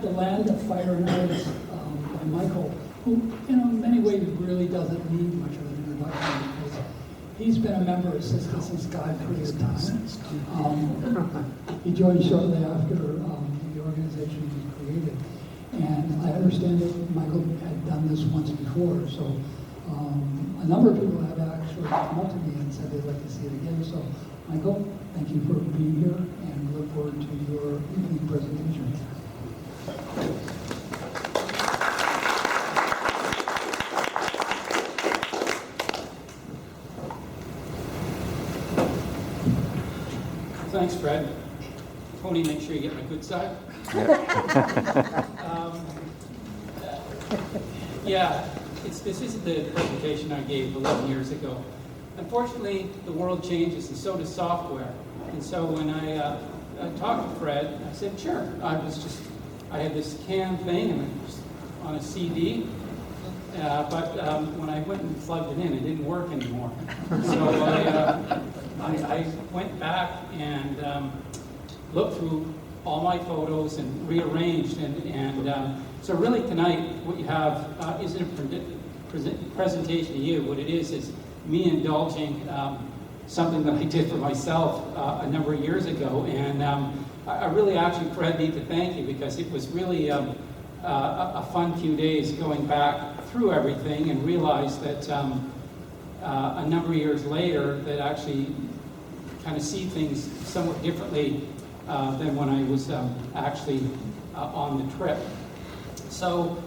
The Land of Fire and Ice by Michael, who, in many ways, really doesn't need much of an introduction because he's been a member of Siska since God created time. He joined shortly after the organization was created. And I understand that Michael had done this once before, so a number of people have actually come up to me and said they'd like to see it again. So, Michael, thank you for being here, and we look forward to your evening presentation. Thanks, Fred. Tony, make sure you get my good side. This isn't the presentation I gave 11 years ago. Unfortunately, the world changes, and so does software. And so when I talked to Fred, I said, sure. I had this CAN thing, and it was on a CD. But when I went and plugged it in, it didn't work anymore. So I went back and looked through all my photos and rearranged. So really tonight, what you have isn't a presentation to you. What it is me indulging something that I did for myself a number of years ago. And I really actually, Fred, need to thank you because it was really a fun few days going back through everything and realized that a number of years later that actually kind of see things somewhat differently than when I was actually on the trip. So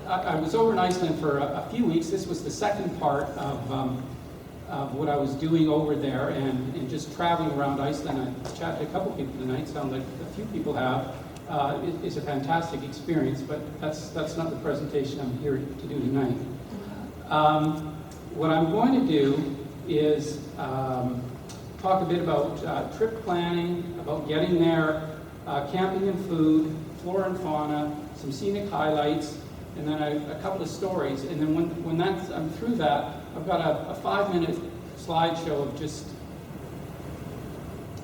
I was over in Iceland for a few weeks. This was the second part of what I was doing over there and just traveling around Iceland. I chatted to a couple people tonight, sound like a few people have. It's a fantastic experience, but that's not the presentation I'm here to do tonight. What I'm going to do is talk a bit about trip planning, about getting there, camping and food, flora and fauna, some scenic highlights, and then a couple of stories. And then when I'm through that, I've got a 5-minute slideshow of just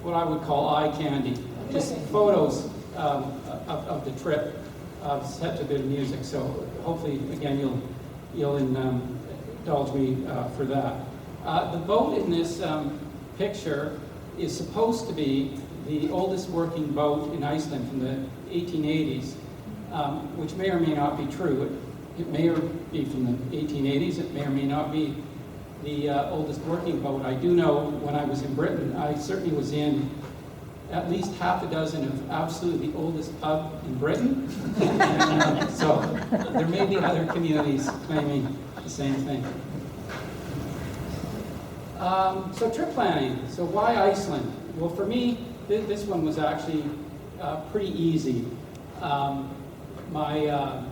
what I would call eye candy, just photos of the trip, set to a bit of music. So hopefully, again, you'll indulge me for that. The boat in this picture is supposed to be the oldest working boat in Iceland from the 1880s, which may or may not be true. It may be from the 1880s. It may or may not be the oldest working boat. I do know when I was in Britain, I certainly was in at least half a dozen of absolutely the oldest pub in Britain. And, so there may be other communities claiming the same thing. So trip planning. So why Iceland? Well, for me, this one was actually pretty easy. My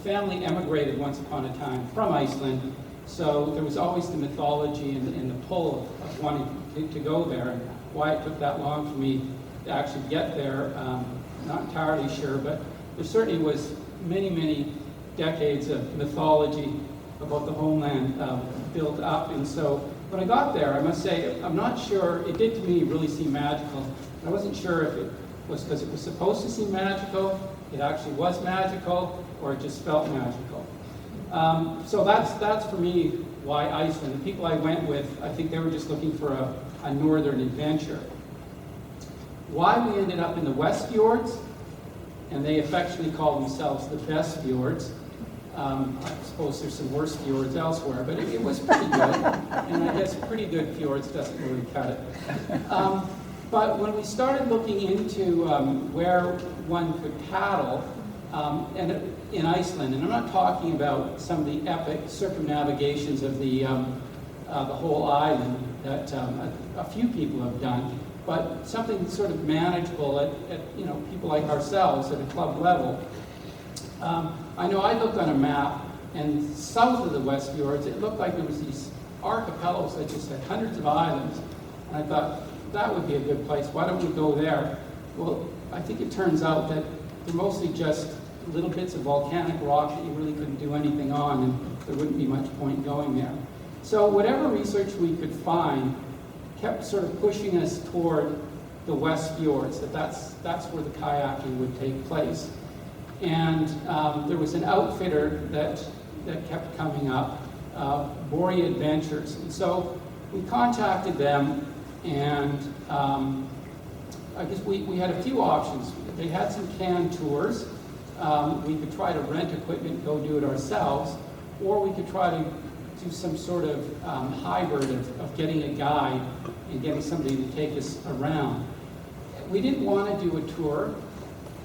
family emigrated once upon a time from Iceland, so there was always the mythology and the pull of wanting to go there. And why it took that long for me to actually get there, not entirely sure, but there certainly was many decades of mythology about the homeland built up. And so when I got there, I must say, I'm not sure, it did to me really seem magical. I wasn't sure if it was because it was supposed to seem magical, it actually was magical, or it just felt magical. So that's for me why Iceland. The people I went with, I think they were just looking for a northern adventure. Why we ended up in the West Fjords, and they affectionately call themselves the best fjords. I suppose there's some worse fjords elsewhere, but it was pretty good. And I guess pretty good fjords doesn't really cut it. But when we started looking into where one could paddle in Iceland, and I'm not talking about some of the epic circumnavigations of the whole island that a few people have done, but something sort of manageable at people like ourselves at a club level. I know I looked on a map, and south of the West Fjords, it looked like there was these archipelagos that just had hundreds of islands. And I thought, that would be a good place. Why don't we go there? Well, I think it turns out that they're mostly just little bits of volcanic rock that you really couldn't do anything on, and there wouldn't be much point going there. So whatever research we could find kept sort of pushing us toward the West Fjords, that's where the kayaking would take place. And there was an outfitter that kept coming up, Borea Adventures. And so we contacted them, and I guess we had a few options. They had some canned tours. We could try to rent equipment, go do it ourselves, or we could try to do some sort of hybrid of getting a guide and getting somebody to take us around. We didn't want to do a tour.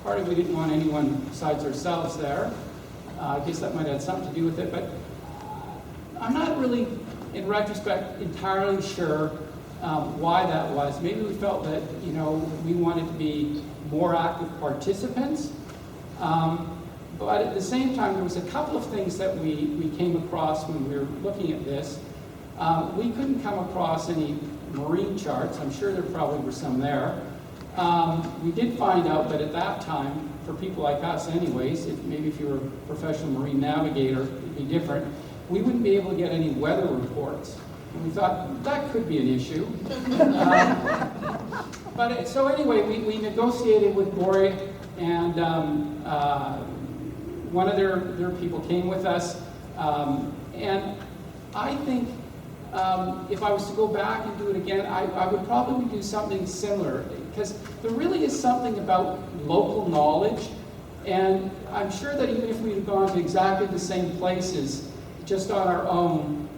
Partly we didn't want anyone besides ourselves there. I guess that might have something to do with it, but I'm not really, in retrospect, entirely sure why that was. Maybe we felt that, you know, we wanted to be more active participants. But at the same time, there was a couple of things that we came across when we were looking at this. We couldn't come across any marine charts. I'm sure there probably were some there. We did find out that at that time, for people like us anyways, maybe if you were a professional marine navigator, it'd be different, we wouldn't be able to get any weather reports. And we thought, that could be an issue. So anyway, we negotiated with Borea, and one of their people came with us. And I think if I was to go back and do it again, I would probably do something similar, because there really is something about local knowledge, and I'm sure that even if we had gone to exactly the same places just on our own,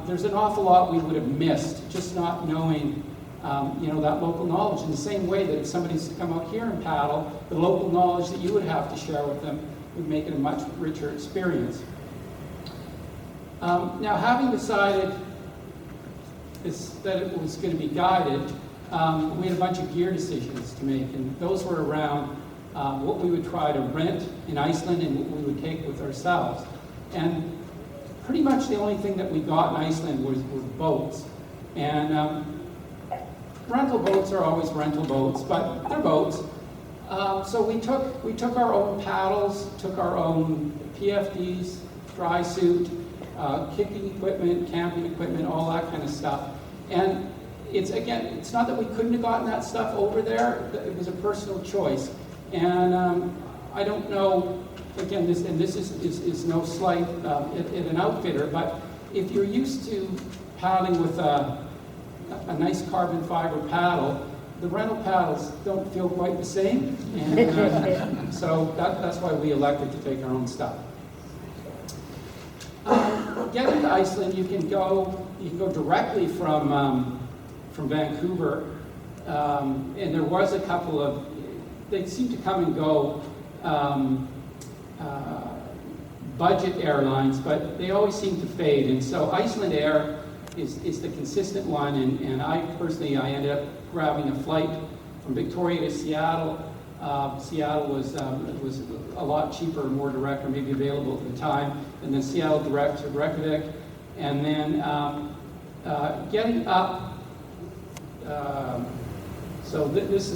there's an awful lot we would have missed, just not knowing you know, that local knowledge. In the same way that if somebody's to come out here and paddle, the local knowledge that you would have to share with them would make it a much richer experience. Now, having decided that it was going to be guided, we had a bunch of gear decisions to make, and those were around what we would try to rent in Iceland and what we would take with ourselves. And pretty much the only thing that we got in Iceland were boats. And rental boats are always rental boats, but they're boats. So we took our own paddles, took our own PFDs, dry suit, kicking equipment, camping equipment, all that kind of stuff. And it's not that we couldn't have gotten that stuff over there. It was a personal choice. And I don't know, again, this is no slight at an outfitter, but if you're used to paddling with a nice carbon fiber paddle, the rental paddles don't feel quite the same. And so that's why we elected to take our own stuff. Getting to Iceland, you can go directly from Vancouver, and there was a couple of, they seem to come and go, budget airlines, but they always seem to fade. And so Iceland Air is the consistent one, and I ended up grabbing a flight from Victoria to Seattle. Seattle was a lot cheaper and more direct, or maybe available at the time, and then Seattle direct to Reykjavik, and then getting up. So this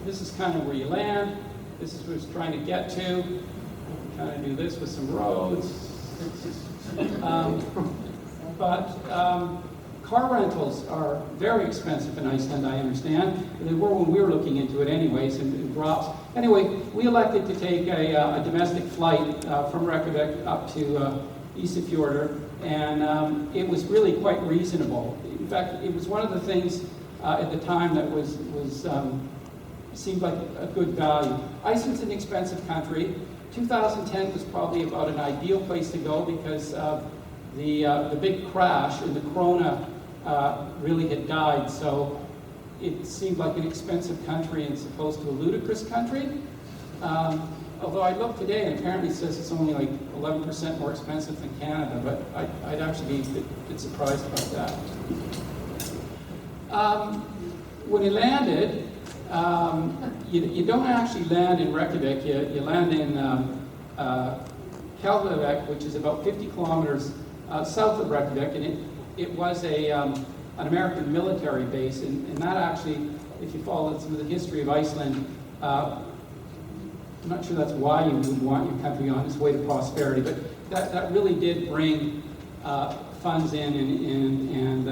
is kind of where you land. This is what it's trying to get to. You can kind of do this with some roads. Car rentals are very expensive in Iceland, I understand. They were when we were looking into it anyways, and drops. Anyway, we elected to take a domestic flight from Reykjavik up to Ísafjörður, and it was really quite reasonable. In fact, it was one of the things at the time that seemed like a good value. Iceland's an expensive country. 2010 was probably about an ideal place to go because the big crash in the Corona really had died, so it seemed like an expensive country as opposed to a ludicrous country. Although I looked today and apparently it says it's only like 11% more expensive than Canada, but I'd actually be a bit surprised about that. When we landed, you don't actually land in Reykjavik, you land in Keflavik, which is about 50 kilometers south of Reykjavik, and it was an American military base, and that actually, if you follow some of the history of Iceland, I'm not sure that's why you would want your country on its way to prosperity, but that really did bring funds in and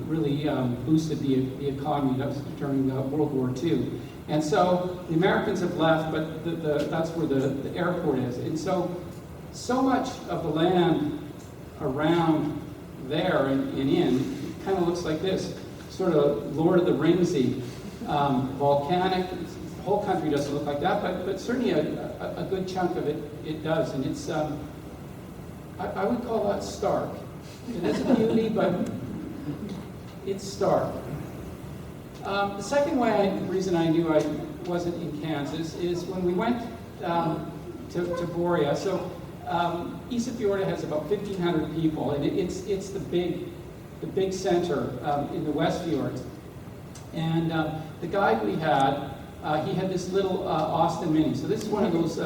really boosted the economy. That was during World War II. And so the Americans have left, but that's where the airport is. And so much of the land around there and in kind of looks like this, sort of Lord of the Ringsy, volcanic. The whole country doesn't look like that, but certainly a good chunk of it does. And it's, I would call that stark. It is a beauty, but it's stark. The second reason I knew I wasn't in Kansas is when we went to Borea. So Isafjorda has about 1,500 people, and it's the big center in the West Fjords. And the guide we had, he had this little Austin Mini. So this is one of those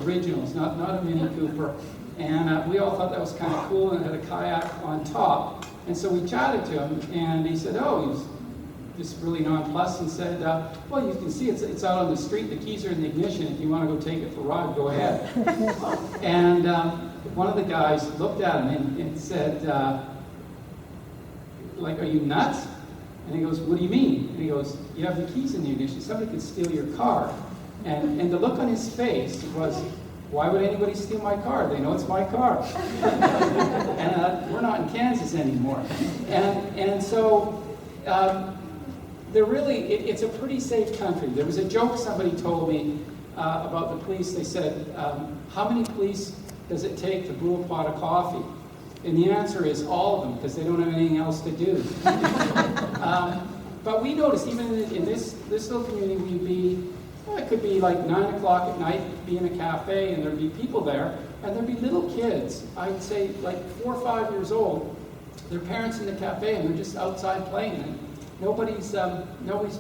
originals, not a Mini Cooper. And we all thought that was kind of cool, and it had a kayak on top. And so we chatted to him, and he said, oh, he was just really nonplussed, and said, well, you can see it's out on the street. The keys are in the ignition. If you want to go take it for a ride, go ahead. And one of the guys looked at him and said, like, are you nuts? And he goes, what do you mean? And he goes, you have the keys in the ignition. Somebody could steal your car. And the look on his face was, why would anybody steal my car? They know it's my car. And we're not in Kansas anymore. And so it's a pretty safe country. There was a joke somebody told me about the police. They said, how many police does it take to brew a pot of coffee? And the answer is all of them, because they don't have anything else to do. But we noticed, even in this little community, it could be like 9 o'clock at night, be in a cafe, and there'd be people there, and there'd be little kids, I'd say like 4 or 5 years old, their parents in the cafe, and they're just outside playing. And nobody's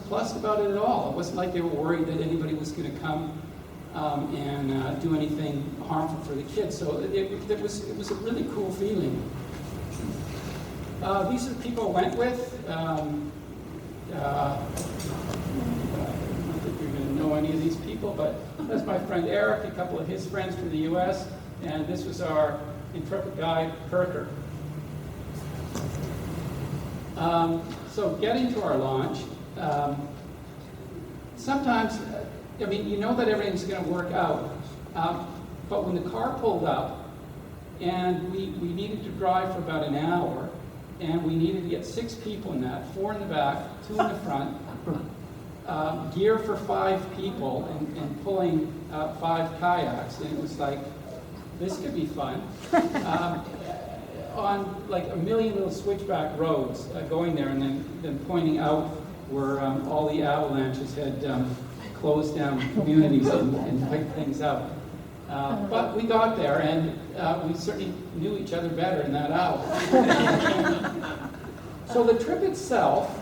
plussed about it at all. It wasn't like they were worried that anybody was going to come and do anything harmful for the kids. So it was a really cool feeling. These are the people I went with. I don't think you're going to know any of these people, but that's my friend Eric, a couple of his friends from the U.S., and this was our intrepid guide, Kirker. So getting to our launch, sometimes, you know that everything's going to work out, but when the car pulled up, and we needed to drive for about an hour, and we needed to get 6 people in that, 4 in the back, 2 in the front, gear for 5 people, and pulling 5 kayaks, and it was like, this could be fun. On like a million little switchback roads going there, and then pointing out where all the avalanches had closed down communities and picked things up. But we got there, and we certainly knew each other better in that hour. So the trip itself,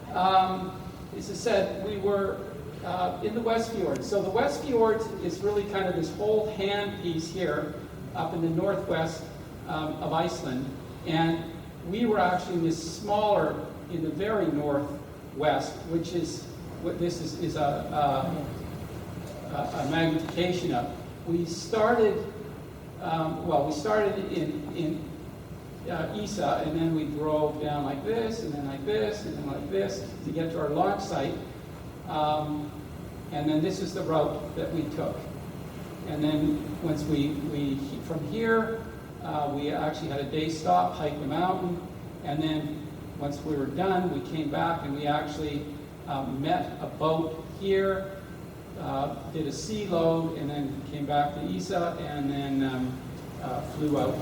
as I said, we were in the West Fjords. So the West Fjords is really kind of this whole hand piece here up in the northwest of Iceland, and we were actually in this smaller, in the very northwest, which is what this is a magnification of. We started, we started in Isa, and then we drove down like this, and then like this, and then like this to get to our launch site, and then this is the route that we took. And then once we from here, we actually had a day stop, hiked the mountain, and then once we were done, we came back and we actually met a boat here, did a sea load, and then came back to Isa, and then flew out.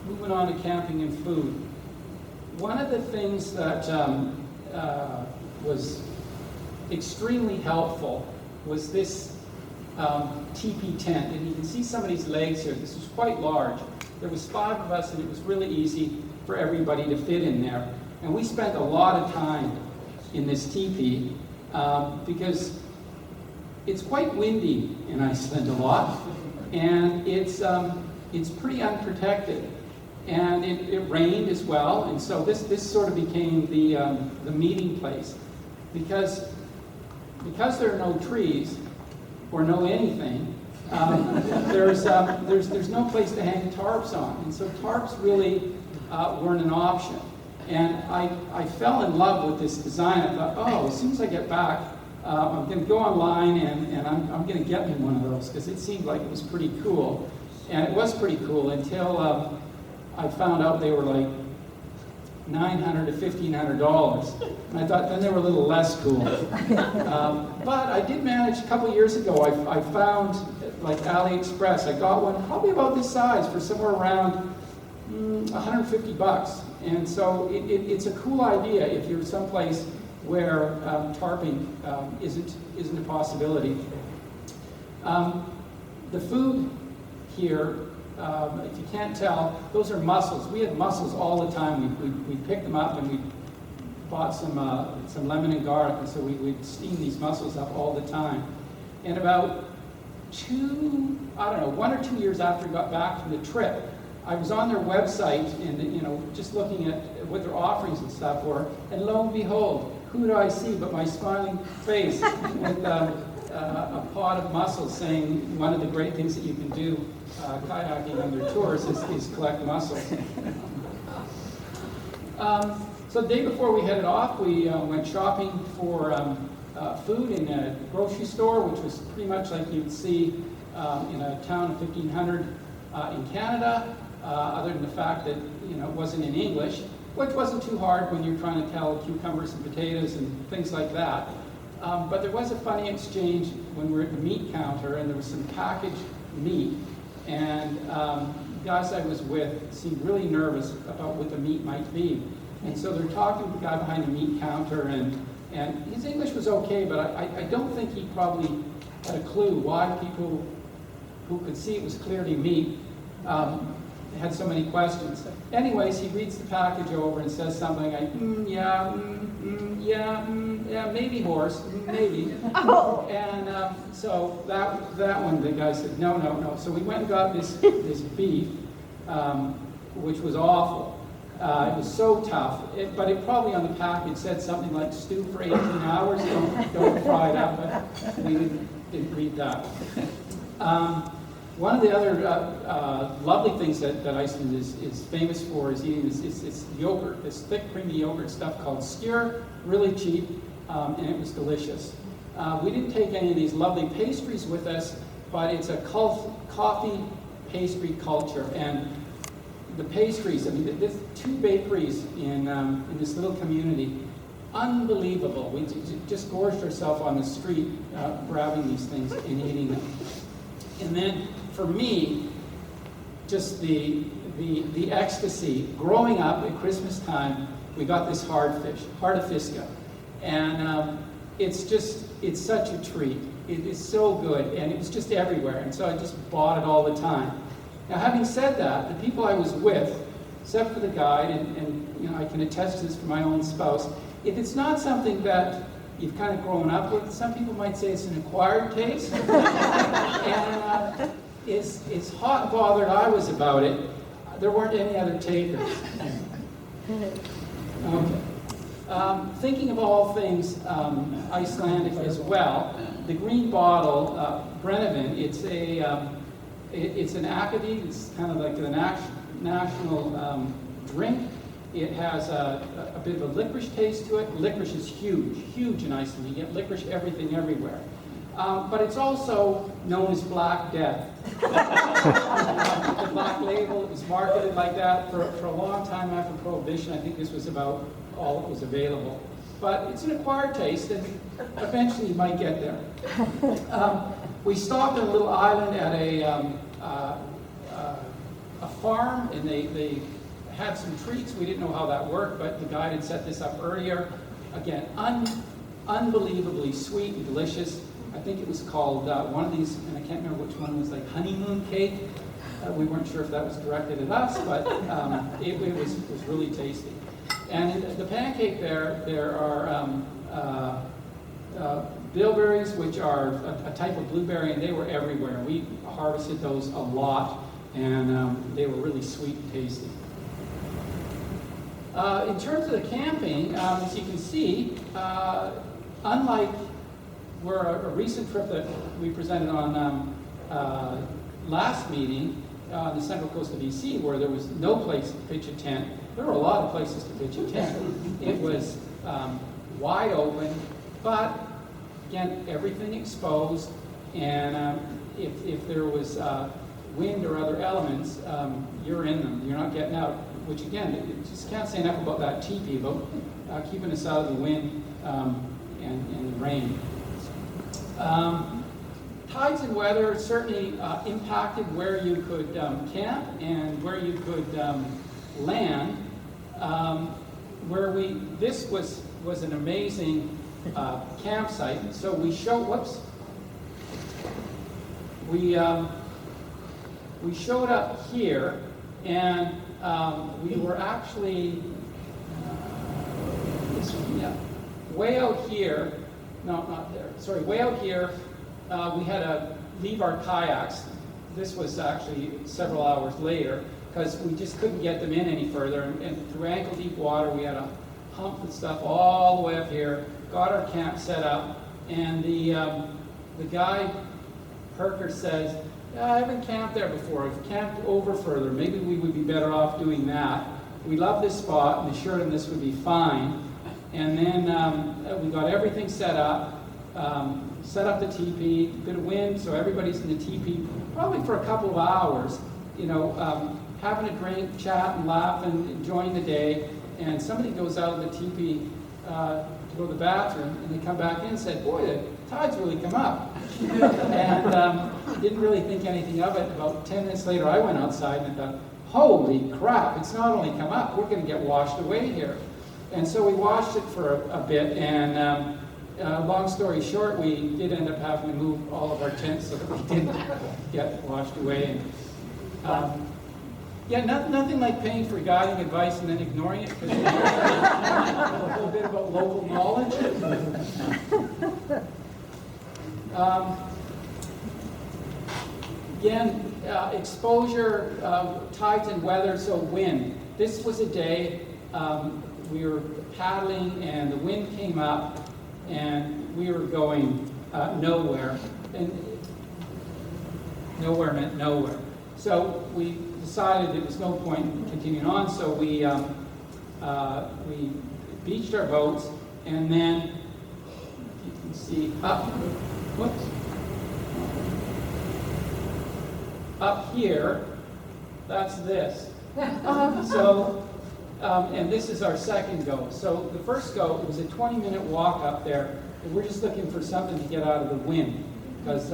Moving on to camping and food. One of the things that was extremely helpful was this teepee tent, and you can see some of these legs here. This was quite large. There was 5 of us, and it was really easy for everybody to fit in there. And we spent a lot of time in this teepee because it's quite windy in Iceland a lot, and it's pretty unprotected. And it rained as well, and so this sort of became the meeting place, because there are no trees or no anything. There's no place to hang tarps on, and so tarps really weren't an option. And I fell in love with this design. I thought, oh, as soon as I get back, I'm going to go online and I'm going to get me one of those, because it seemed like it was pretty cool. And it was pretty cool until I found out they were like $900 to $1,500. And I thought then they were a little less cool. But I did manage, a couple of years ago, I found, like AliExpress, I got one probably about this size for somewhere around $150. And so it's a cool idea if you're someplace where tarping isn't a possibility. The food here, if you can't tell, those are mussels. We had mussels all the time. We picked them up and we bought some lemon and garlic, and so we'd steam these mussels up all the time. And about 1 or 2 years after I got back from the trip, I was on their website and just looking at what their offerings and stuff were, and lo and behold, who do I see but my smiling face with a pot of mussels, saying one of the great things that you can do kayaking on their tours is collect mussels. So the day before we headed off, we went shopping for food in a grocery store, which was pretty much like you'd see in a town of 1,500 in Canada, other than the fact that it wasn't in English, which wasn't too hard when you're trying to tell cucumbers and potatoes and things like that. But there was a funny exchange when we were at the meat counter, and there was some packaged meat, and the guys I was with seemed really nervous about what the meat might be. And so they're talking to the guy behind the meat counter, and his English was okay, but I don't think he probably had a clue why people who could see it was clearly meat had so many questions. Anyways, he reads the package over and says something like, yeah, maybe horse, maybe. Oh. And so that one, the guy said, no. So we went and got this beef, which was awful. It was so tough, but it probably on the package said something like stew for 18 hours, don't fry it up, but we didn't read that. One of the other lovely things that Iceland is famous for is eating this yogurt, this thick, creamy yogurt stuff called skyr, really cheap, and it was delicious. We didn't take any of these lovely pastries with us, but it's a coffee pastry culture. And the pastries, I mean, there's 2 bakeries in this little community. Unbelievable. We just gorged ourselves on the street grabbing these things and eating them. And then, for me, just the ecstasy. Growing up at Christmas time, we got this heart of Siska. And it's such a treat. It is so good, and it was just everywhere. And so I just bought it all the time. Now, having said that, the people I was with, except for the guide, and I can attest to this for my own spouse, if it's not something that you've kind of grown up with, some people might say it's an acquired taste. And as hot and bothered I was about it, there weren't any other takers. Okay. Thinking of all things Icelandic as well, the green bottle, Brennivin, it's an akadi, it's kind of like the national drink. It has a bit of a licorice taste to it. Licorice is huge in Iceland. You get licorice everything, everywhere. But it's also known as Black Death. The Black Label, it was marketed like that for a long time after Prohibition. I think this was about all that was available. But it's an acquired taste, and eventually you might get there. We stopped on a little island at a farm, and they had some treats. We didn't know how that worked, but the guide had set this up earlier. Again, unbelievably sweet and delicious. I think it was called one of these, and I can't remember which one was like honeymoon cake. We weren't sure if that was directed at us, but it was really tasty. And in the pancake there are bilberries, which are a type of blueberry, and they were everywhere. We harvested those a lot, and they were really sweet and tasty. In terms of the camping, as you can see, unlike a recent trip that we presented on last meeting on the central coast of BC, where there was no place to pitch a tent, there were a lot of places to pitch a tent. It was wide open, but again, everything exposed, and if there was wind or other elements, you're in them. You're not getting out, which again, you just can't say enough about that teepee, about keeping us out of the wind and the rain. Tides and weather certainly impacted where you could camp and where you could land. This was an amazing campsite. So we showed up here, and we were actually way out here. No, not there. Sorry, way out here. We had to leave our kayaks. This was actually several hours later because we just couldn't get them in any further. And through ankle-deep water, we had to hump the stuff all the way up here. Got our camp set up, and the guide Perker says, I haven't camped there before. I've camped over further. Maybe we would be better off doing that. We love this spot and assured him this would be fine. And then we got everything set up the teepee, a bit of wind, so everybody's in the teepee probably for a couple of hours, having a drink, chat and laugh and enjoying the day. And somebody goes out of the teepee to go to the bathroom, and they come back in and said, boy, the tide's really come up. And didn't really think anything of it. About 10 minutes later, I went outside and I thought, holy crap, it's not only come up, we're going to get washed away here. And so we watched it for a bit, and long story short, we did end up having to move all of our tents so that we didn't get washed away. And, nothing like paying for guiding advice and then ignoring it because you know a little bit about local knowledge. Exposure, tides and weather, so wind. This was a day we were paddling and the wind came up and we were going nowhere. And nowhere meant nowhere. So we decided there was no point in continuing on, so we beached our boats, and then you can see up here, that's this. And this is our second go. So the first go, it was a 20-minute walk up there, and we're just looking for something to get out of the wind, because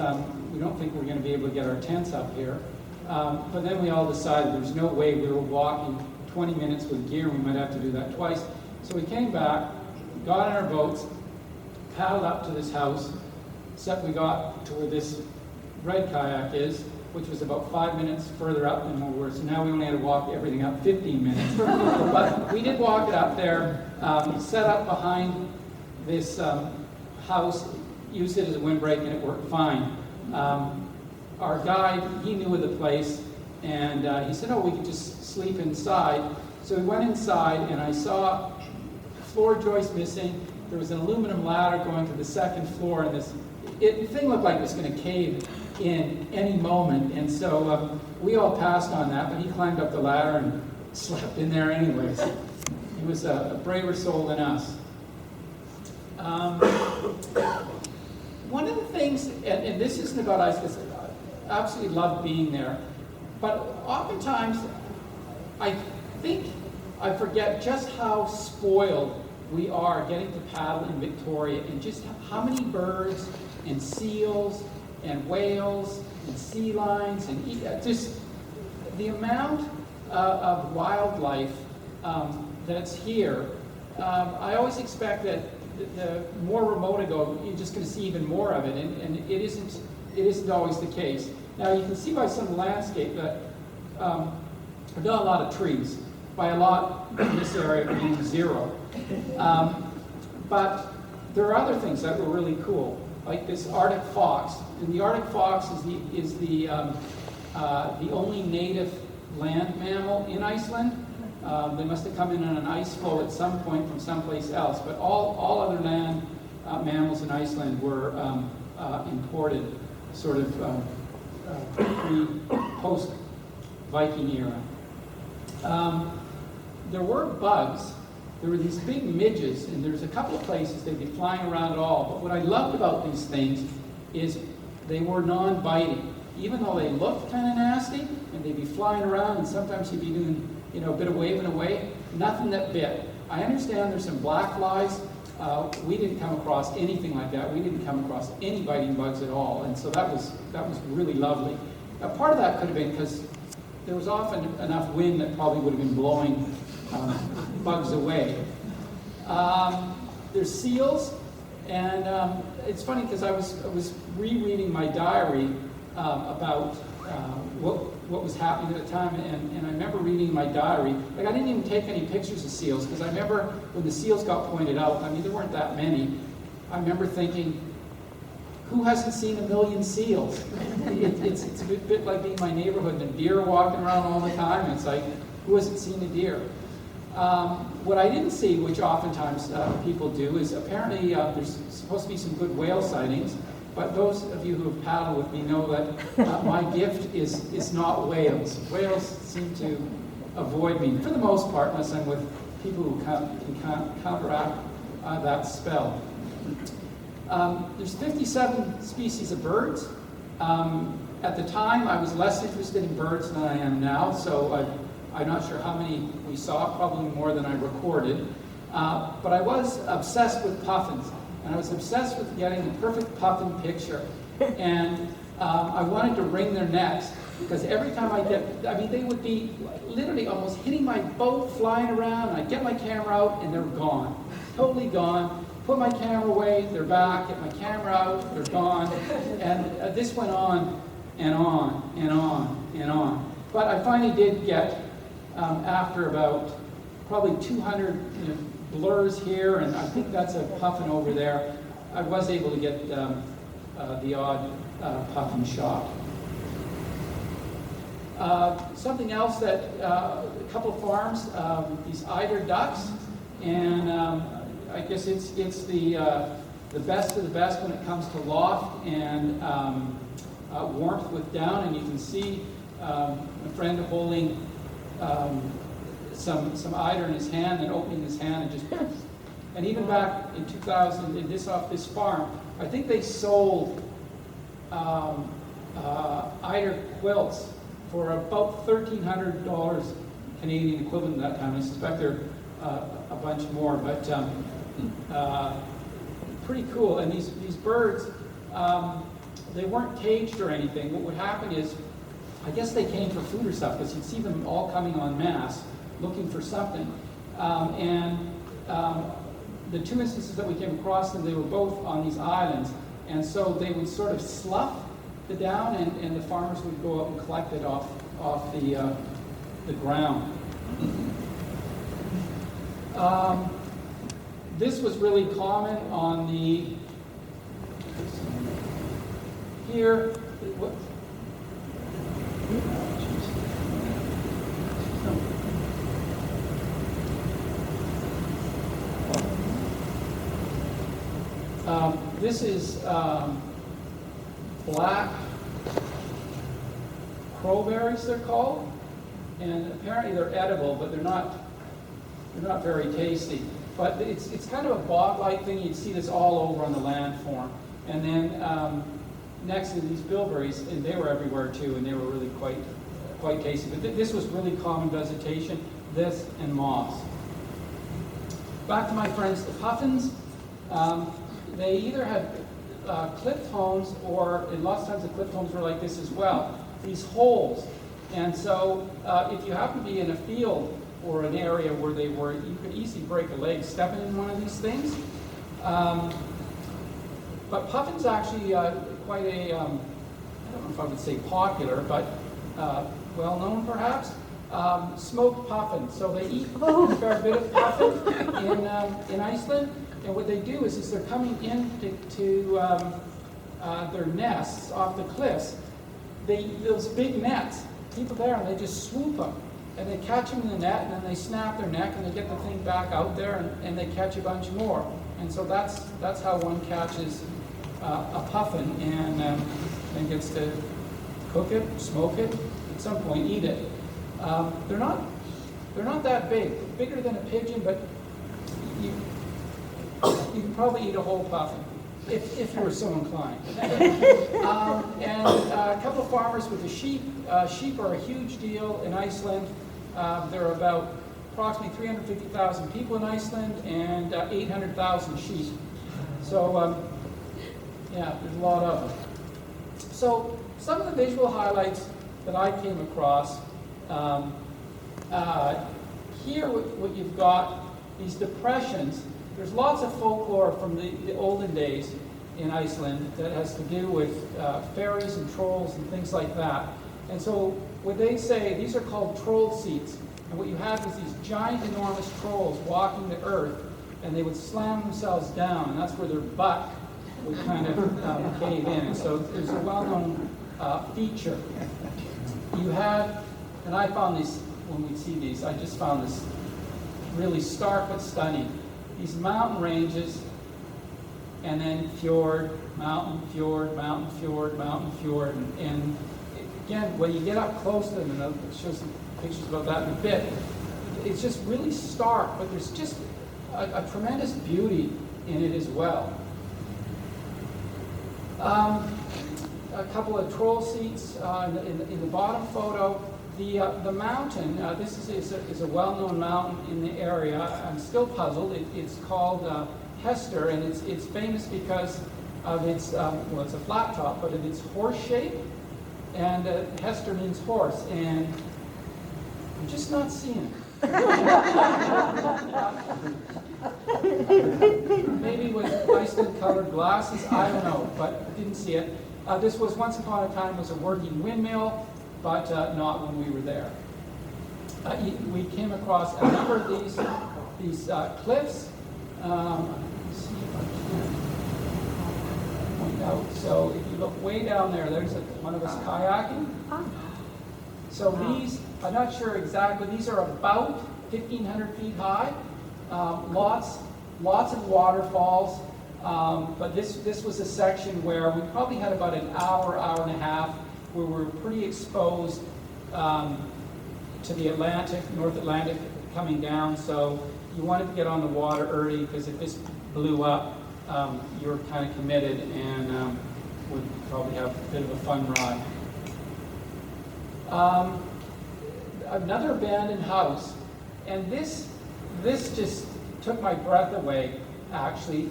we don't think we're going to be able to get our tents up here. But then we all decided there's no way we were walking 20 minutes with gear. We might have to do that twice. So we came back, got in our boats, paddled up to this house, except we got to where this red kayak is, which was about 5 minutes further up than where we were. So now we only had to walk everything up 15 minutes. But we did walk it up there, set up behind this house, used it as a windbreak, and it worked fine. Our guide, he knew of the place, and he said, we could just sleep inside. So we went inside, and I saw floor joist missing. There was an aluminum ladder going to the second floor, and the thing looked like it was going to cave in any moment. And so we all passed on that, but he climbed up the ladder and slept in there anyways. He was a braver soul than us. One of the things, and this isn't about Iceland, I absolutely loved being there, but oftentimes I think I forget just how spoiled we are getting to paddle in Victoria, and just how many birds and seals and whales and sea lions and just the amount of wildlife that's here. I always expect that the more remote I go, you're just going to see even more of it, and it isn't always the case. Now you can see by some landscape that I've done a lot of trees. By a lot in this area, I mean 0. But there are other things that were really cool, like this Arctic fox. And the Arctic fox is the only native land mammal in Iceland. They must have come in on an ice floe at some point from someplace else. But all other land mammals in Iceland were imported, sort of post-Viking era. there were bugs. There were these big midges, and there's a couple of places they'd be flying around at all. But what I loved about these things is they were non-biting. Even though they looked kind of nasty, and they'd be flying around, and sometimes you'd be doing, a bit of waving away, nothing that bit. I understand there's some black flies. We didn't come across anything like that. We didn't come across any biting bugs at all, and so that was really lovely. Now, part of that could have been because there was often enough wind that probably would have been blowing bugs away. There's seals, and it's funny because I was rereading my diary about what was happening at the time, and I remember reading in my diary, like I didn't even take any pictures of seals, because I remember when the seals got pointed out, I mean there weren't that many, I remember thinking, who hasn't seen a million seals? It's a bit like being in my neighborhood and a deer walking around all the time, and it's like, who hasn't seen a deer? What I didn't see, which oftentimes people do, is apparently there's supposed to be some good whale sightings, but those of you who have paddled with me know that my gift is not whales. Whales seem to avoid me, for the most part, unless I'm with people who can counteract that spell. There's 57 species of birds. At the time, I was less interested in birds than I am now, so I'm not sure how many we saw, probably more than I recorded. But I was obsessed with puffins, and I was obsessed with getting the perfect puffin picture. And I wanted to wring their necks, because every time they would be literally almost hitting my boat, flying around, and I'd get my camera out, and they're gone. Totally gone. Put my camera away, they're back. Get my camera out, they're gone. And this went on and on and on and on. But I finally did get, after about probably 200 blurs here, and I think that's a puffin over there, I was able to get the odd puffin shot. Something else that a couple of farms, these eider ducks, and I guess it's the best of the best when it comes to loft and warmth with down, and you can see a friend holding some eider in his hand and opening his hand and just, and even back in 2000, off this farm, I think they sold eider quilts for about $1,300 Canadian equivalent at that time. I suspect they're a bunch more, but pretty cool. And these birds, they weren't caged or anything. What would happen is, I guess they came for food or stuff, because you'd see them all coming en masse, looking for something. The two instances that we came across them, they were both on these islands, and so they would sort of slough the down, and the farmers would go up and collect it off the ground. This was really common on the, here, what? This is black crowberries, they're called, and apparently they're edible, but they're not very tasty. But it's kind of a bog-like thing. You'd see this all over on the landform. And then next to these bilberries, and they were everywhere too, and they were really quite tasty. But this was really common vegetation, this and moss. Back to my friends, the puffins. They either had clipped homes, or and lots of times the clipped homes were like this as well, these holes. And so if you happen to be in a field or an area where they were, you could easily break a leg stepping in one of these things. But puffins actually quite a, I don't know if I would say popular, but well-known perhaps, smoked puffin. So they eat a fair bit of puffin in Iceland. And what they do is they're coming into their nests off the cliffs. Those big nets, people there, and they just swoop them. And they catch them in the net, and then they snap their neck, and they get the thing back out there, and they catch a bunch more. And so that's how one catches a puffin, and gets to cook it, smoke it, at some point eat it. They're not They're not that big, bigger than a pigeon, but you can probably eat a whole puffin if you were so inclined. And a couple of farmers with the sheep. Sheep are a huge deal in Iceland. There are about approximately 350,000 people in Iceland and 800,000 sheep. So, yeah, there's a lot of them. So, some of the visual highlights that I came across, here what you've got, these depressions. There's lots of folklore from the olden days in Iceland that has to do with fairies and trolls and things like that. And so what they say, these are called troll seats. And what you have is these giant, enormous trolls walking the earth, and they would slam themselves down, and that's where their butt would kind of cave in. And so there's a well-known feature. You have, and I found these, when we see these, I just found this really stark but stunning. These mountain ranges, and then fjord, mountain, fjord, mountain, fjord, mountain, fjord. And again, when you get up close to them, and I'll show some pictures about that in a bit, it's just really stark, but there's just a tremendous beauty in it as well. A couple of troll seats in the bottom photo. The mountain, this is a well-known mountain in the area. I'm still puzzled. It's called Hester, and it's famous because of its, well, it's a flat top, but of its horse shape. And Hester means horse, and I'm just not seeing it. Maybe with Iceland-colored glasses, I don't know, but I didn't see it. This was once upon a time was a working windmill, but not when we were there. We came across a number of these cliffs. Let me see if I can point out. So if you look way down there, there's one of us kayaking. So these, I'm not sure exactly, these are about 1,500 feet high. Lots of waterfalls. But this was a section where we probably had about an hour and a half where we were pretty exposed to the Atlantic, North Atlantic coming down. So you wanted to get on the water early because if this blew up, you were kind of committed and would probably have a bit of a fun ride. Another abandoned house, and this just took my breath away, actually.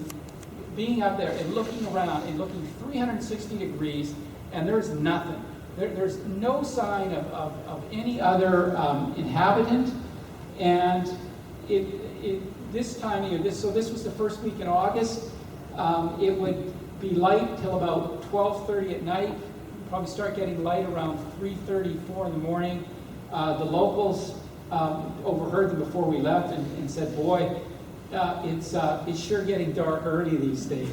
Being up there and looking around and looking 360 degrees, and there's nothing. There's no sign of any other inhabitant. And this time of year, so this was the first week in August. It would be light till about 12:30 at night. Probably start getting light around 3:30, 4 in the morning. The locals overheard them before we left and said, "Boy, it's sure getting dark early these days."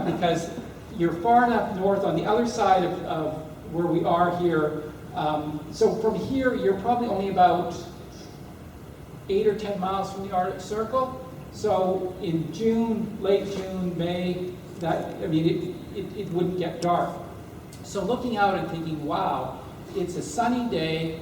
Because you're far enough north on the other side of where we are here. So from here, you're probably only about 8 or 10 miles from the Arctic Circle. So in June, late June, May, it wouldn't get dark. So looking out and thinking, wow, it's a sunny day,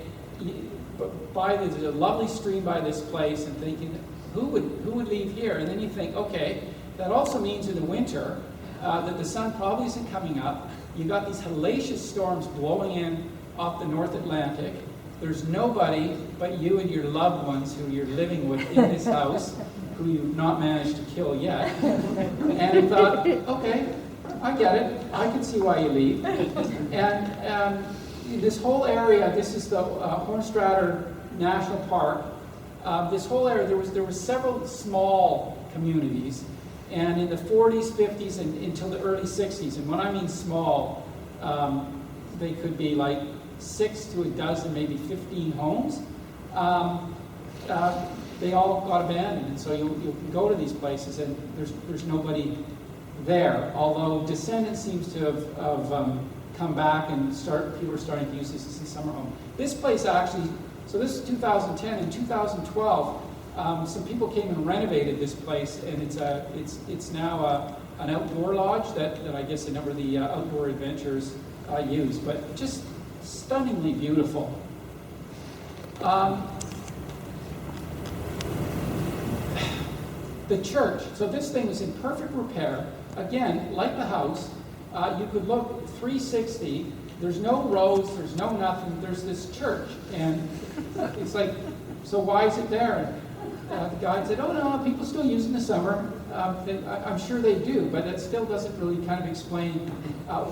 there's a lovely stream by this place, and thinking, who would leave here? And then you think, okay, that also means in the winter that the sun probably isn't coming up. You've got these hellacious storms blowing in off the North Atlantic. There's nobody but you and your loved ones who you're living with in this house, who you've not managed to kill yet. And I thought, okay, I get it. I can see why you leave. And this whole area, this is the Hornstrader National Park. This whole area, there was several small communities, and in the 40s, 50s, and until the early 60s. And when I mean small, they could be like 6 to a dozen, maybe 15 homes. They all got abandoned, and so you go to these places, and there's nobody there. Although descendants seems to have come back and people are starting to use this as a summer home. This place actually. So this is 2010. In 2012, some people came and renovated this place, and it's now an outdoor lodge that I guess a number of the outdoor adventurers use. But just stunningly beautiful. The church. So this thing was in perfect repair. Again, like the house, you could look 360. There's no roads, there's no nothing. There's this church. And it's like, so why is it there? The guide said, oh no, people still use it in the summer. I'm sure they do, but that still doesn't really kind of explain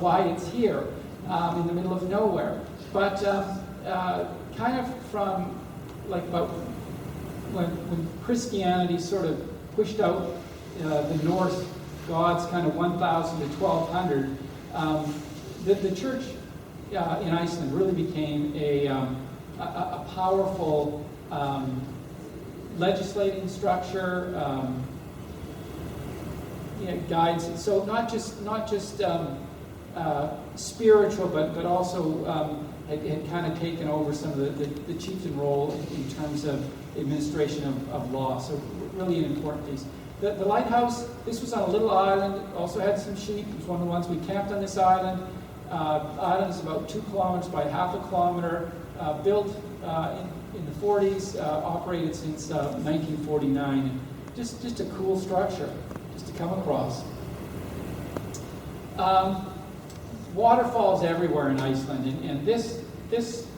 why it's here in the middle of nowhere. But kind of from like about when Christianity sort of pushed out the Norse gods, kind of 1000 to 1200, the church in Iceland really became a powerful legislating structure, guides. So not just spiritual, but also had kind of taken over some of the chieftain role in terms of administration of law. So really an important piece. The lighthouse, this was on a little island, also had some sheep. It was one of the ones we camped on this island. Island is about 2 kilometers by half a kilometer, built in the 40s, operated since 1949. Just a cool structure, just to come across. Waterfalls everywhere in Iceland, and this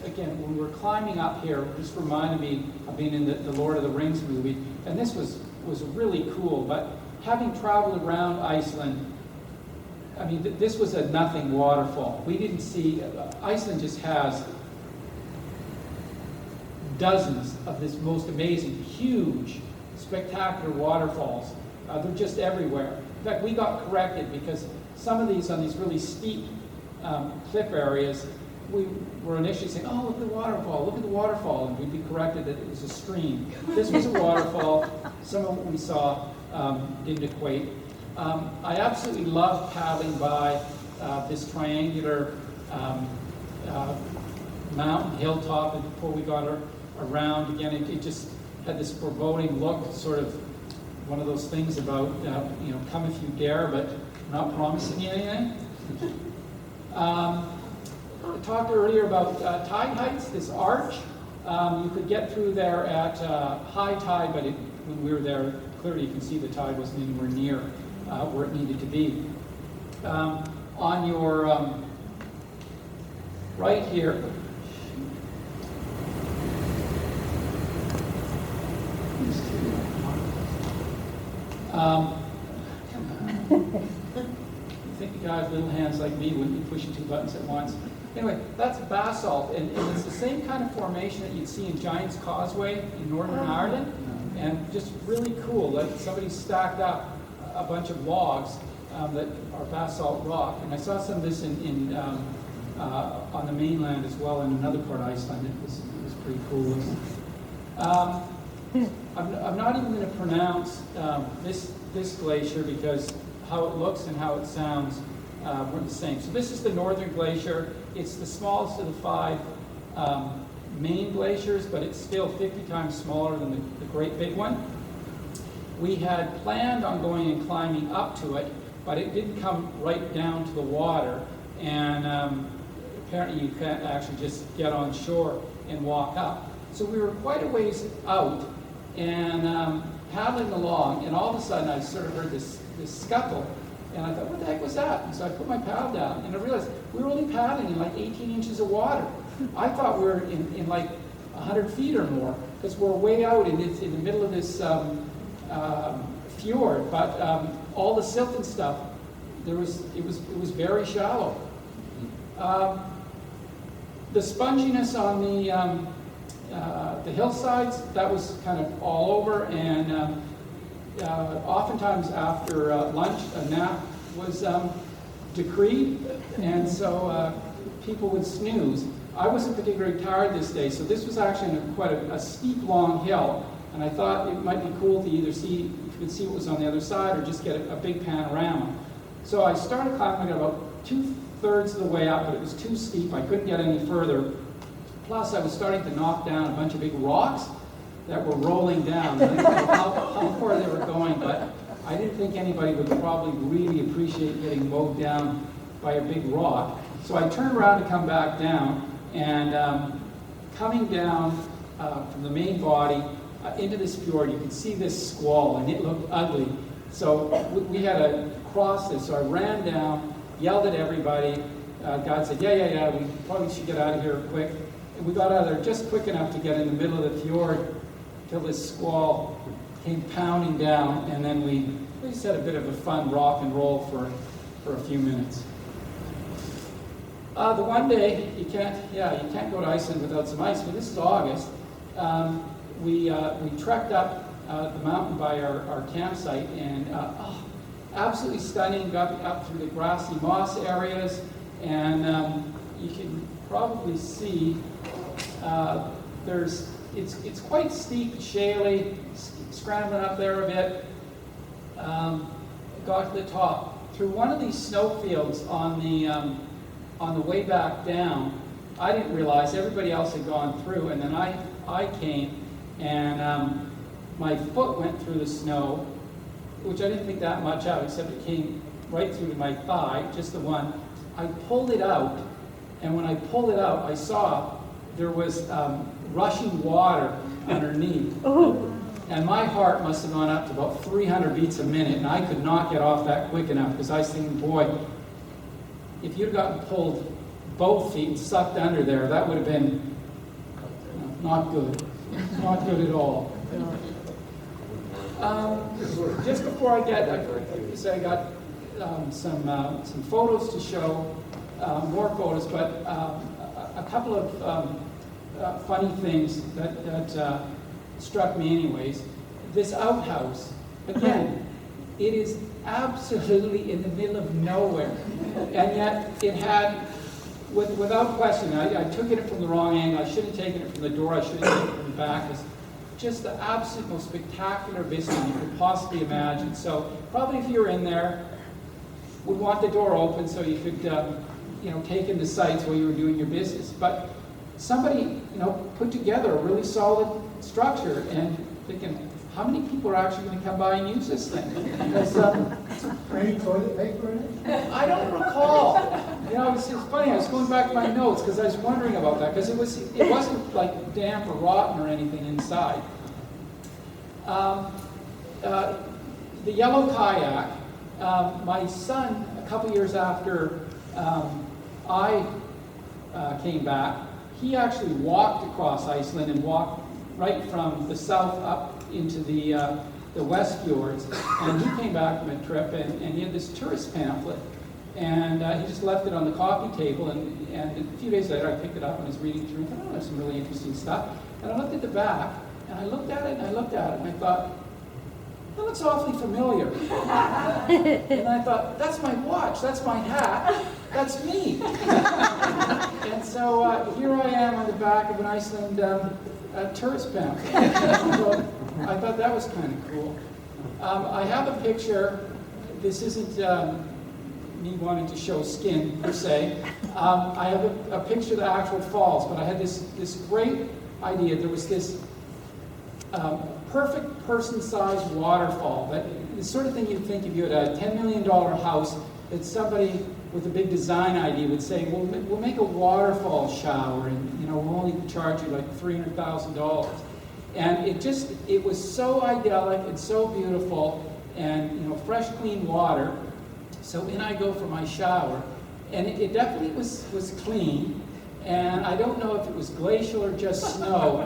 again, when we were climbing up here, just reminded me of being in the Lord of the Rings movie, and this was really cool. But having traveled around Iceland, I mean, this was a nothing waterfall. We didn't see, Iceland just has dozens of this most amazing, huge, spectacular waterfalls. They're just everywhere. In fact, we got corrected because some of these on these really steep cliff areas, we were initially saying, oh, look at the waterfall, and we'd be corrected that it was a stream. This was a waterfall. Some of what we saw didn't equate. I absolutely loved paddling by this triangular mountain hilltop before we got around. Again, it just had this foreboding look, sort of one of those things about, come if you dare, but not promising you anything. I talked earlier about tide heights, this arch. You could get through there at high tide, but when we were there, clearly you can see the tide wasn't anywhere near where it needed to be. On your right here, I think a guy with little hands like me wouldn't be pushing 2 buttons at once. Anyway, that's basalt, and it's the same kind of formation that you'd see in Giant's Causeway in Northern Ireland, and just really cool. Like somebody stacked up a bunch of logs that are basalt rock, and I saw some of this on the mainland as well in another part of Iceland. It was pretty cool. I'm not even going to pronounce this glacier because how it looks and how it sounds weren't the same. So this is the Northern Glacier. It's the smallest of the 5 main glaciers, but it's still 50 times smaller than the Great Big One. We had planned on going and climbing up to it, but it didn't come right down to the water, and apparently you can't actually just get on shore and walk up. So we were quite a ways out and paddling along, and all of a sudden I sort of heard this scuffle, and I thought, what the heck was that? And so I put my paddle down, and I realized we were only paddling in like 18 inches of water. I thought we were in like 100 feet or more, because we're way out in the middle of this fjord, but all the silt and stuff, it was very shallow. The sponginess on the hillsides, that was kind of all over, and oftentimes after lunch, a nap was decreed, and so people would snooze. I wasn't particularly tired this day, so this was actually quite a steep, long hill, and I thought it might be cool to either see, if you could see what was on the other side, or just get a big panorama. So I started climbing at about 2/3 of the way up, but it was too steep. I couldn't get any further. Plus, I was starting to knock down a bunch of big rocks that were rolling down. I didn't know how far they were going, but I didn't think anybody would probably really appreciate getting mowed down by a big rock. So I turned around to come back down, and coming down from the main body, into this fjord. You could see this squall, and it looked ugly. So we had to cross this. So I ran down, yelled at everybody. Guide said, yeah, we probably should get out of here quick. And we got out of there just quick enough to get in the middle of the fjord till this squall came pounding down, and then we just had a bit of a fun rock and roll for a few minutes. The one day, you can't go to Iceland without some ice, but this is August. We trekked up the mountain by our campsite, and absolutely stunning. Got up through the grassy moss areas, and you can probably see it's quite steep, shaly, scrambling up there a bit. Got to the top. Through one of these snowfields on the way back down, I didn't realize everybody else had gone through, and then I came, and my foot went through the snow, which I didn't think that much out, except it came right through to my thigh, just the one. I pulled it out, and when I pulled it out, I saw there was rushing water underneath. Oh. And my heart must have gone up to about 300 beats a minute, and I could not get off that quick enough, because I was thinking, boy, if you'd gotten pulled both feet and sucked under there, that would have been not good. Not good at all. Just before I got some photos to show, more photos, but a couple of funny things that struck me anyways. This outhouse, again, it is absolutely in the middle of nowhere, and yet it had, without question, I took it from the wrong angle. I should have taken it from the door. I should have taken it from the back. It's just the absolute most spectacular vista you could possibly imagine. So probably if you were in there, would want the door open so you could take in the sights while you were doing your business. But somebody put together a really solid structure, and thinking, how many people are actually going to come by and use this thing? Because, Any toilet paper in it? I don't recall. It's funny. I was going back to my notes because I was wondering about that, because it wasn't like damp or rotten or anything inside. The yellow kayak. My son, a couple years after I came back, he actually walked across Iceland and walked right from the south up into the West Fjords, and he came back from a trip, and he had this tourist pamphlet, and he just left it on the coffee table, and a few days later I picked it up and was reading through, and thought, oh, there's some really interesting stuff, and I looked at the back, and I looked at it, and I looked at it, and I thought, that looks awfully familiar. And I thought, that's my watch, that's my hat, that's me. And so here I am on the back of an Iceland tourist pamphlet. So I thought that was kind of cool. I have a picture. This isn't me wanting to show skin, per se. I have a picture of the actual falls, but I had this great idea. There was this perfect person-sized waterfall. The sort of thing you'd think if you had a $10 million house, that somebody with a big design idea would say, well, we'll make a waterfall shower, and we'll only charge you like $300,000. And it was so idyllic and so beautiful, and fresh, clean water. So in I go for my shower, and it definitely was clean, and I don't know if it was glacial or just snow,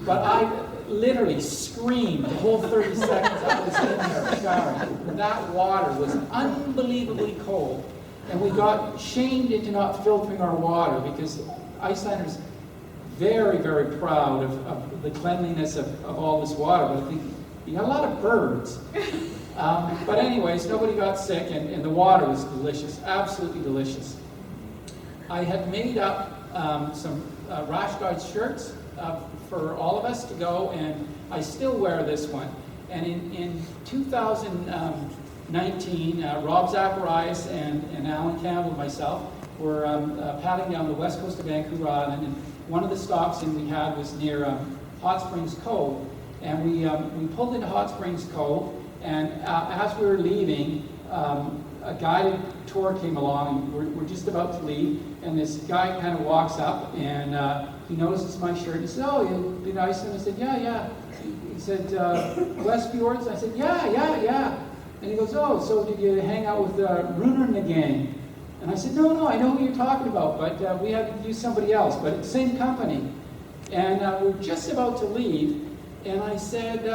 but I literally screamed the whole 30 seconds I was in there showering. That water was unbelievably cold, and we got shamed into not filtering our water, because Icelanders very, very proud of the cleanliness of all this water, but I think you got a lot of birds. But anyways, nobody got sick, and the water was delicious, absolutely delicious. I had made up some rash guard shirts for all of us to go, and I still wear this one. And in 2019, Rob Zacharias and Alan Campbell and myself were paddling down the west coast of Vancouver Island, and one of the stops in we had was near Hot Springs Cove, and we pulled into Hot Springs Cove, and as we were leaving, a guided tour came along, and we're just about to leave, and this guy kind of walks up, and he notices my shirt. He said, "Oh, you've been to Iceland?" I said, "Yeah." said, West Fjords? I said, yeah. And he goes, oh, so did you hang out with Runer and the gang? And I said, no, I know who you're talking about, but we had to use somebody else, but it's the same company. And we're just about to leave, and I said,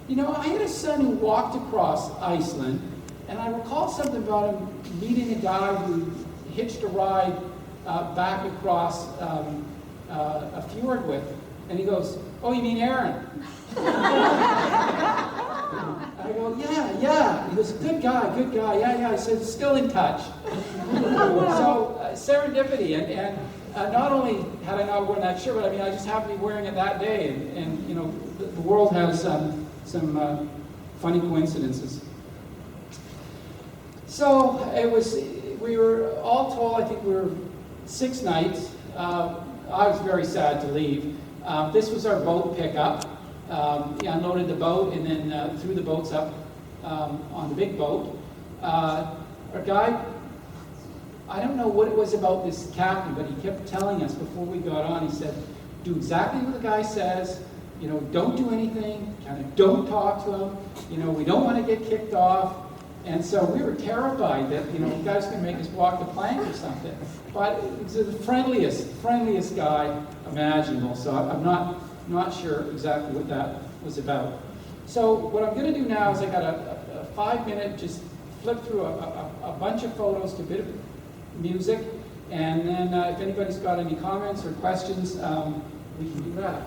you know, I had a son who walked across Iceland, and I recall something about him meeting a guy who hitched a ride back across a fjord with. And he goes, oh, you mean Aaron? I go, yeah. He goes, good guy, yeah. I said, still in touch. So serendipity, and not only had I not worn that shirt, but I mean, I just happened to be wearing it that day, and you know, the world has some funny coincidences. So we were all told, I think we were 6 nights. I was very sad to leave. This was our boat pickup. Unloaded the boat and then threw the boats up on the big boat. Our guy, I don't know what it was about this captain, but he kept telling us before we got on, he said, do exactly what the guy says, you know, don't do anything, kind of don't talk to him, you know, we don't want to get kicked off. And so we were terrified that, you know, the guy's going to make us walk the plank or something. But he's the friendliest guy imaginable, so I'm not sure exactly what that was about. So what I'm going to do now is I got a 5-minute, just flip through a bunch of photos to a bit of music, and then if anybody's got any comments or questions, we can do that.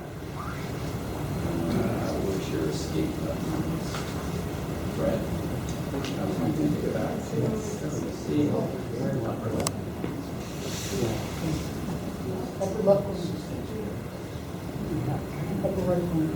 Where's your escape button? Fred? I was going to do that. See. Upper left one. Upper right one.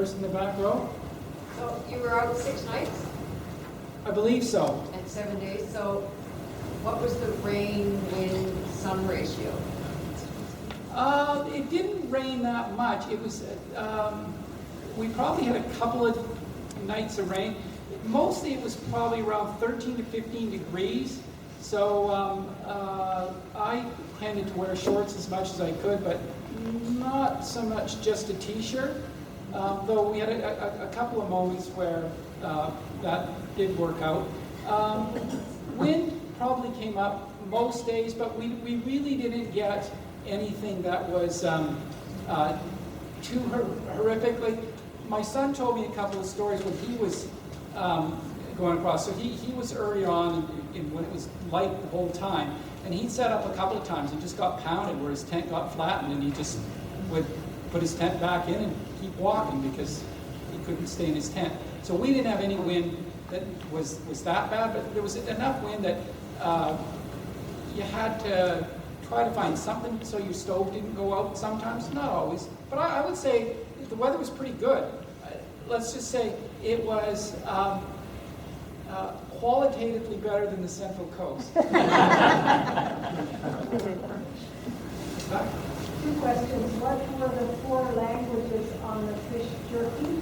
first in the back row. So you were out 6 nights I believe so. and 7 days, so what was the rain, wind, sun ratio? It didn't rain that much. It was, we probably had a couple of nights of rain. Mostly it was probably around 13 to 15 degrees. So I tended to wear shorts as much as I could, but not so much just a t-shirt. Though we had a couple of moments where that did work out. Wind probably came up most days, but we really didn't get anything that was too horrific. Like, my son told me a couple of stories when he was going across. So he was early on when it was light the whole time, and he'd set up a couple of times and just got pounded where his tent got flattened, and he just would put his tent back in and keep walking because he couldn't stay in his tent. So we didn't have any wind that was that bad, but there was enough wind that you had to try to find something so your stove didn't go out sometimes, not always. But I would say the weather was pretty good. Let's just say it was qualitatively better than the Central Coast. 2 questions. What were the 4 languages on the fish jerky?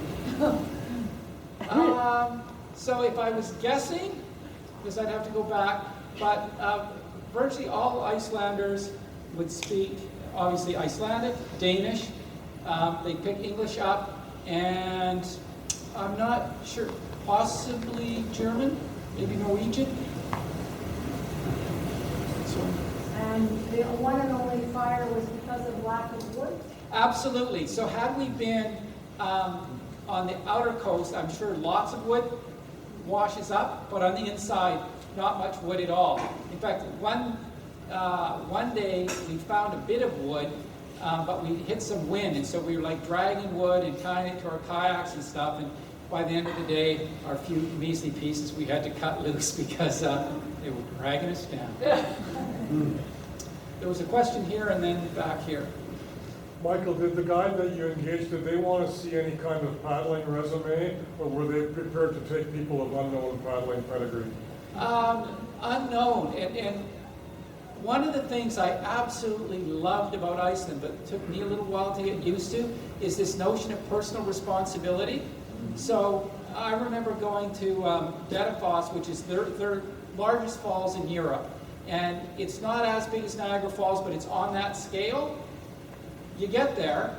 So if I was guessing, because I'd have to go back, but virtually all Icelanders would speak, obviously, Icelandic, Danish. They pick English up, and I'm not sure, possibly German, maybe Norwegian. And the one and only fire was because of lack of wood? Absolutely. So had we been on the outer coast, I'm sure lots of wood washes up, but on the inside, not much wood at all. In fact, one day we found a bit of wood, but we hit some wind, and so we were like dragging wood and tying it to our kayaks and stuff, and by the end of the day, our few measly pieces we had to cut loose because they were dragging us down. There was a question here and then back here. Michael, did the guide that you engaged, did they want to see any kind of paddling resume, or were they prepared to take people of unknown paddling pedigree? Unknown, and one of the things I absolutely loved about Iceland, but it took me a little while to get used to, is this notion of personal responsibility. So I remember going to Dettifoss, which is their largest falls in Europe, and it's not as big as Niagara Falls, but it's on that scale. You get there,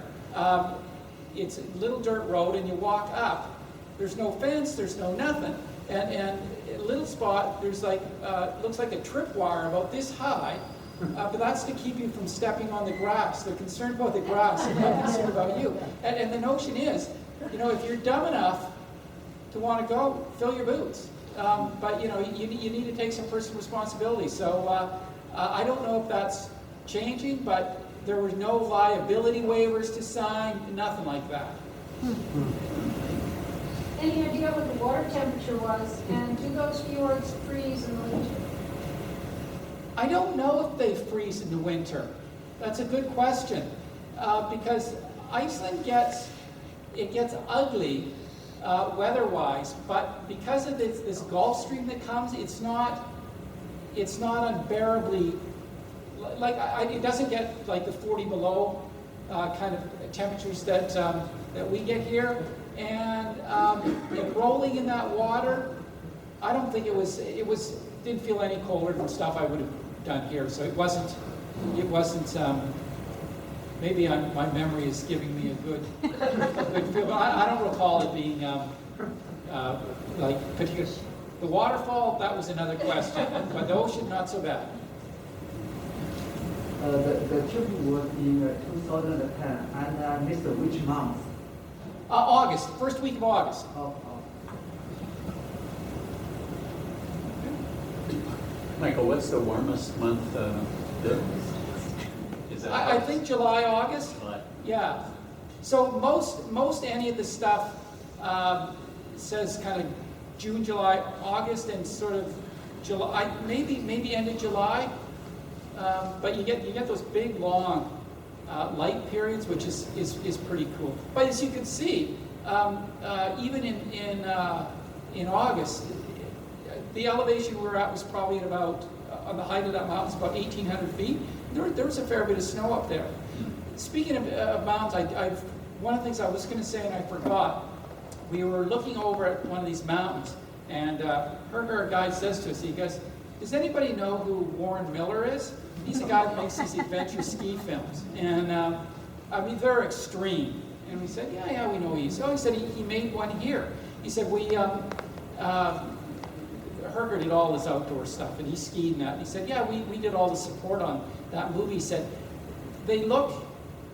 it's a little dirt road, and you walk up. There's no fence, there's no nothing. And a little spot, there's like, looks like a tripwire about this high, but that's to keep you from stepping on the grass. They're concerned about the grass, they're not concerned about you. And the notion is, you know, if you're dumb enough to want to go, fill your boots. But, you know, you need to take some personal responsibility. So I don't know if that's changing, but there were no liability waivers to sign, nothing like that. Any idea what the water temperature was? And do those fjords freeze in the winter? I don't know if they freeze in the winter. That's a good question, because Iceland gets ugly weather-wise, but because of this Gulf Stream that comes, it's not unbearably, like, it doesn't get like the 40 below kind of temperatures that we get here. And rolling in that water, I don't think didn't feel any colder than stuff I would have done here. So it wasn't, maybe my memory is giving me a good feel, but I don't recall it being like particular. The waterfall, that was another question, but the ocean, not so bad. The trip was in 2010, and I missed which month? August, first week of August. Michael, what's the warmest month there? Is that I think July, August. July? Yeah. So most any of the stuff says kind of June, July, August, and sort of July, maybe end of July. But you get those big long light periods, which is pretty cool. But as you can see, even in August, the elevation we were at was probably at about, on the height of that mountain, it's about 1,800 feet. There was a fair bit of snow up there. Speaking of mountains, one of the things I was going to say and I forgot, we were looking over at one of these mountains, and our guide says to us, he goes, does anybody know who Warren Miller is? He's a guy that makes these adventure ski films. And I mean, they're extreme. And we said, yeah, we know who he is. So he said he made one here. He said, Herger did all this outdoor stuff, and he skied and that. And he said, yeah, we did all the support on that movie. He said, they look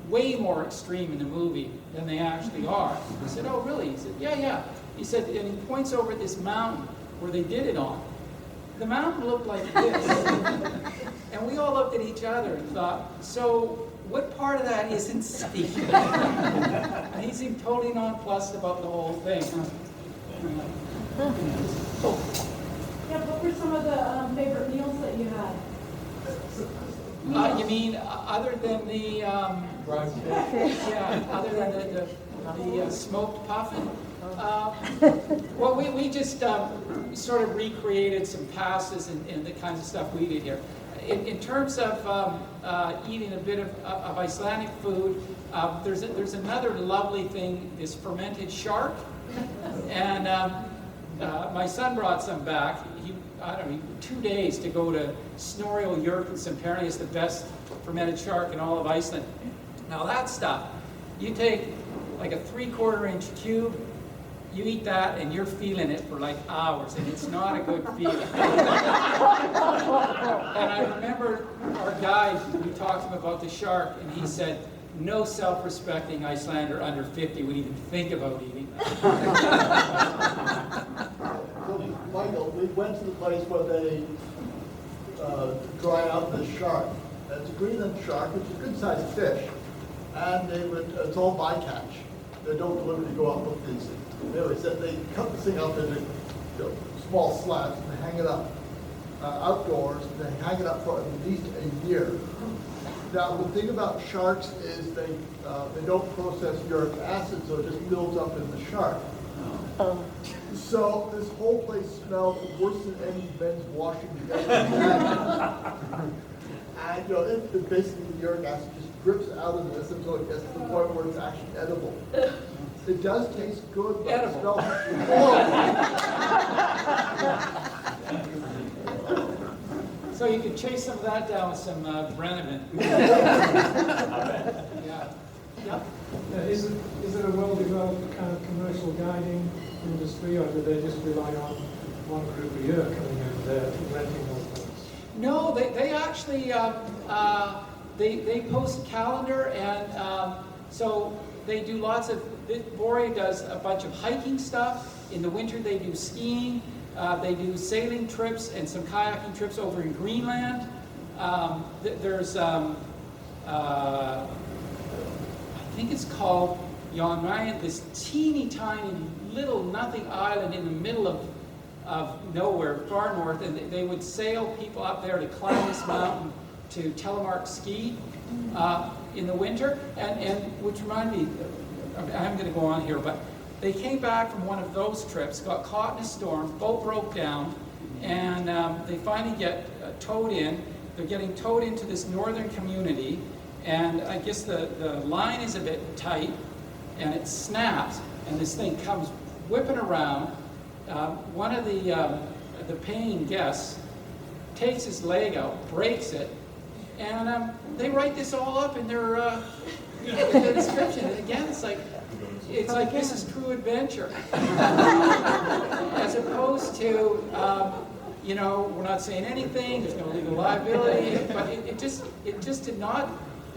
way more extreme in the movie than they actually are. I said, oh, really? He said, yeah. He said, and he points over at this mountain where they did it on. The mountain looked like this. And we all looked at each other and thought, so what part of that isn't steep? And he seemed totally nonplussed about the whole thing. Yeah, what were some of the favorite meals that you had? You mean other than the other than the smoked puffin? Well, we just sort of recreated some pastas and the kinds of stuff we did here. In terms of eating a bit of Icelandic food, there's another lovely thing, this fermented shark, and my son brought some back. I don't know, 2 days to go to Snorrial Jurgensen. Apparently it's the best fermented shark in all of Iceland. Now that stuff, you take like a 3/4 inch cube, you eat that and you're feeling it for like hours, and it's not a good feeling. And I remember our guide, we talked to him about the shark, and he said, no self-respecting Icelander under 50 would even think about eating that. Michael, we went to the place where they dry out the shark. It's a Greenland shark, which is a good-sized fish, and it's all bycatch. They don't deliberately go out with these things. Anyway, said they cut this thing up into small slabs and they hang it up outdoors. And they hang it up for at least a year. Now, the thing about sharks is they don't process uric acid, so it just builds up in the shark. So this whole place smelled worse than any men's washing together. And it basically the uric acid just drips out of this until it gets to the point where it's actually edible. It does taste good, but it smells horrible. So you could chase some of that down with some Brenneman. Yeah. Is it a well-developed kind of commercial guiding industry, or do they just rely on one group a year coming in there renting those boats? No, they actually they post a calendar, and so they do lots of. Bore does a bunch of hiking stuff. In the winter, they do skiing. They do sailing trips and some kayaking trips over in Greenland. There's I think it's called Jan Mayen, this teeny tiny little nothing island in the middle of nowhere, far north, and they would sail people up there to climb this mountain to telemark ski in the winter, and which reminded me, I'm going to go on here, but they came back from one of those trips, got caught in a storm, boat broke down, and they finally get towed in. They're getting towed into this northern community, and I guess the line is a bit tight, and it snaps, and this thing comes whipping around. One of the paying guests takes his leg out, breaks it, and they write this all up in their description. And again, it's like this is true adventure, as opposed to we're not saying anything. There's no legal liability, but it just did not.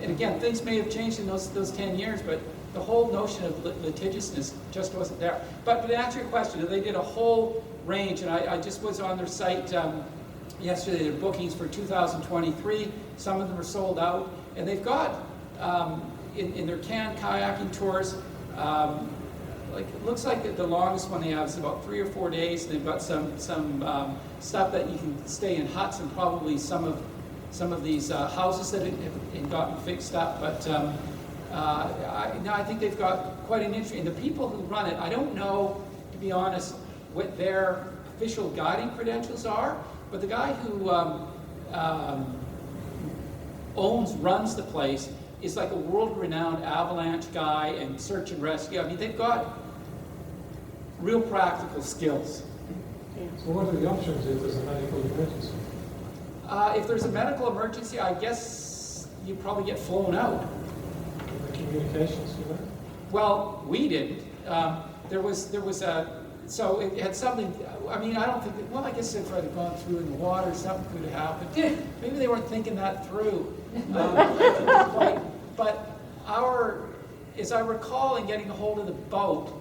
And again, things may have changed in those 10 years, but the whole notion of litigiousness just wasn't there. But to answer your question, they did a whole range, and I just was on their site yesterday. Their bookings for 2023. Some of them are sold out, and they've got in their canned kayaking tours. It looks like the longest one they have is about 3 or 4 days. They've got some stuff that you can stay in huts, and probably some of these houses that have gotten fixed up. But I think they've got quite an interest. And the people who run it, I don't know, to be honest, what their official guiding credentials are, but the guy who runs the place is like a world-renowned avalanche guy and search and rescue. I mean, they've got real practical skills. So what are the options if there's a medical emergency? If there's a medical emergency, I guess you probably get flown out. The communications for that? Well, we didn't. There was a, so it had something, I mean, I don't think, well, I guess if I'd have gone through in the water, something could have happened. Maybe they weren't thinking that through. But as I recall in getting a hold of the boat,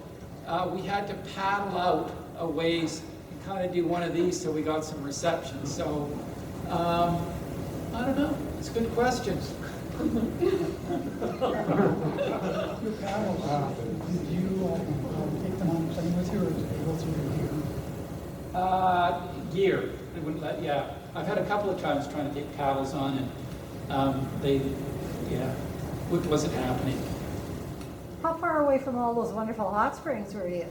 we had to paddle out a ways and kind of do one of these till we got some reception. So, I don't know. It's a good question. Your paddles, did you take them on plane with you, or did they go through your gear? Gear. They wouldn't let, yeah. I've had a couple of times trying to take paddles on, and what wasn't happening. How far away from all those wonderful hot springs were you?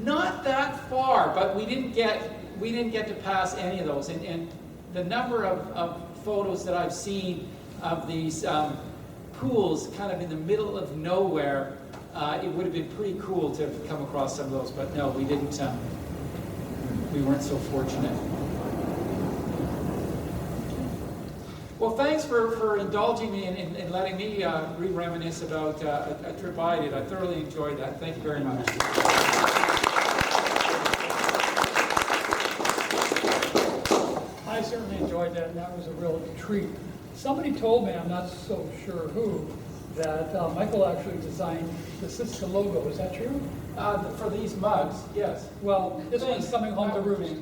Not that far, but we didn't get to pass any of those. And the number of photos that I've seen of these pools kind of in the middle of nowhere, it would have been pretty cool to have come across some of those. But no, we didn't. We weren't so fortunate. Well, thanks for indulging me and letting me re-reminisce about a trip I did. I thoroughly enjoyed that. Thank you very much. I certainly enjoyed that, and that was a real treat. Somebody told me, I'm not so sure who, that Michael actually designed the Siska logo. Is that true? For these mugs, yes. Well, this one's coming home to roost.